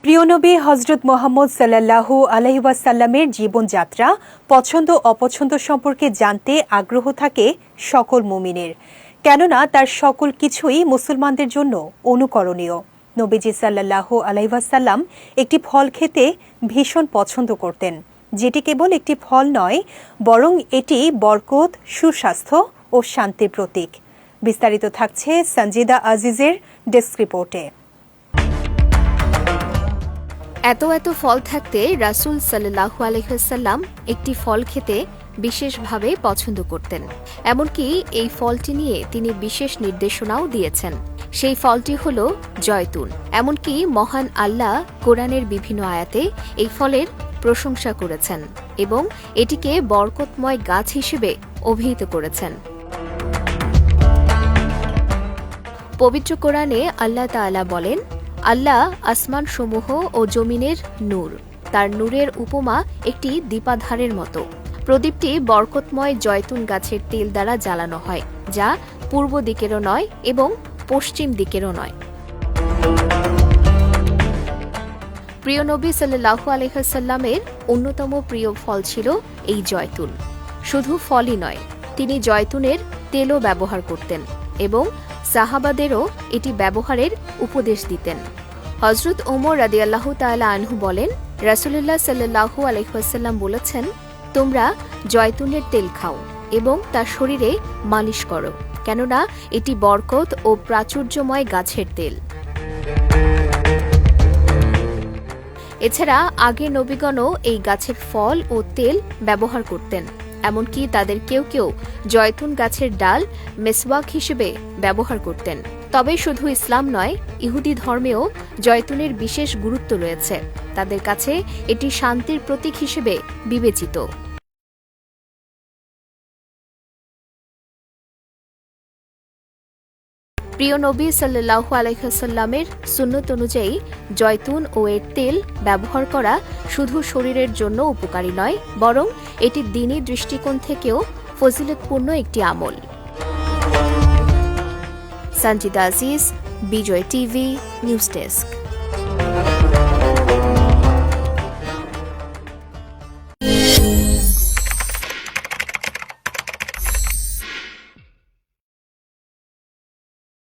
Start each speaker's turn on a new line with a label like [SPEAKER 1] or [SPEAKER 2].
[SPEAKER 1] প্রিয় নবী হযরত মুহাম্মদ সাল্লাল্লাহু আলাইহি ওয়াসাল্লামের জীবনযাত্রা পছন্দ অপছন্দ সম্পর্কে জানতে আগ্রহ থাকে সকল মুমিনের, কেননা তার সকল কিছুই মুসলমানদের জন্য অনুকরণীয়। নবীজি সাল্লাল্লাহু আলাইহি ওয়াসাল্লাম একটি ফল খেতে ভীষণ পছন্দ করতেন, যেটি কেবল একটি ফল নয়, বরং এটি বরকত, সুস্বাস্থ্য ও শান্তির প্রতীক। বিস্তারিত থাকছে সঞ্জিদা আজিজের ডেস্ক রিপোর্টে।
[SPEAKER 2] এত ফল থাকতে রাসূল সাল্লাল্লাহু আলাইহি ওয়াসাল্লাম একটি ফল খেতে বিশেষভাবে পছন্দ করতেন। এমনকি এই ফলটি নিয়ে তিনি বিশেষ নির্দেশনাও দিয়েছেন। সেই ফলটি হল জয়তুন। এমনকি মহান আল্লাহ কোরআনের বিভিন্ন আয়াতে এই ফলের প্রশংসা করেছেন এবং এটিকে বরকতময় গাছ হিসেবে অভিহিত করেছেন। পবিত্র কোরআনে আল্লাহ তাআলা বলেন, আল্লাহ আসমানসমূহ ও জমিনের নূর, তার নূরের উপমা একটি দীপাধারের মতো। প্রদীপটি বরকতময় জয়তুন গাছের তেল দ্বারা জ্বালানো হয়, যা পূর্ব দিকেরও নয় এবং পশ্চিম দিকেরও নয়। প্রিয় নবী সাল্লাল্লাহু আলাইহি ওয়াসাল্লামের অন্যতম প্রিয় ফল ছিল এই জয়তুন। শুধু ফলই নয়, তিনি জয়তুনের তেলও ব্যবহার করতেন এবং সাহাবাদেরও এটি ব্যবহারের উপদেশ দিতেন। হযরত ওমর রাদিয়াল্লাহু তাআলা আনহু বলেন, রাসূলুল্লাহ সাল্লাল্লাহু আলাইহি ওয়াসাল্লাম বলেছেন, তোমরা জয়তুনের তেল খাও এবং তা শরীরে মালিশ করো, কেননা এটি বরকত ও প্রাচুর্যময় গাছের তেল। এছাড়া আগের নবীগণও এই গাছের ফল ও তেল ব্যবহার করতেন। এমনকি তাদের কেউ কেউ জয়তুন গাছের ডাল মেসওয়াক হিসেবে ব্যবহার করতেন। তবে শুধু ইসলাম নয়, ইহুদি ধর্মেও জয়তুনের বিশেষ গুরুত্ব রয়েছে। তাদের কাছে এটি শান্তির প্রতীক হিসেবে বিবেচিত। প্রিয় নবী সাল্লাল্লাহু আলাইহি ওয়াসাল্লামের সুন্নত অনুযায়ী জয়তুন ও এর তেল ব্যবহার করা শুধু শরীরের জন্য উপকারী নয়, বরং এটি দ্বীনি দৃষ্টিকোণ থেকেও ফজিলতপূর্ণ একটি আমল। সঞ্জিদা আজিজ, বিজয় টিভি, নিউজ ডেস্ক।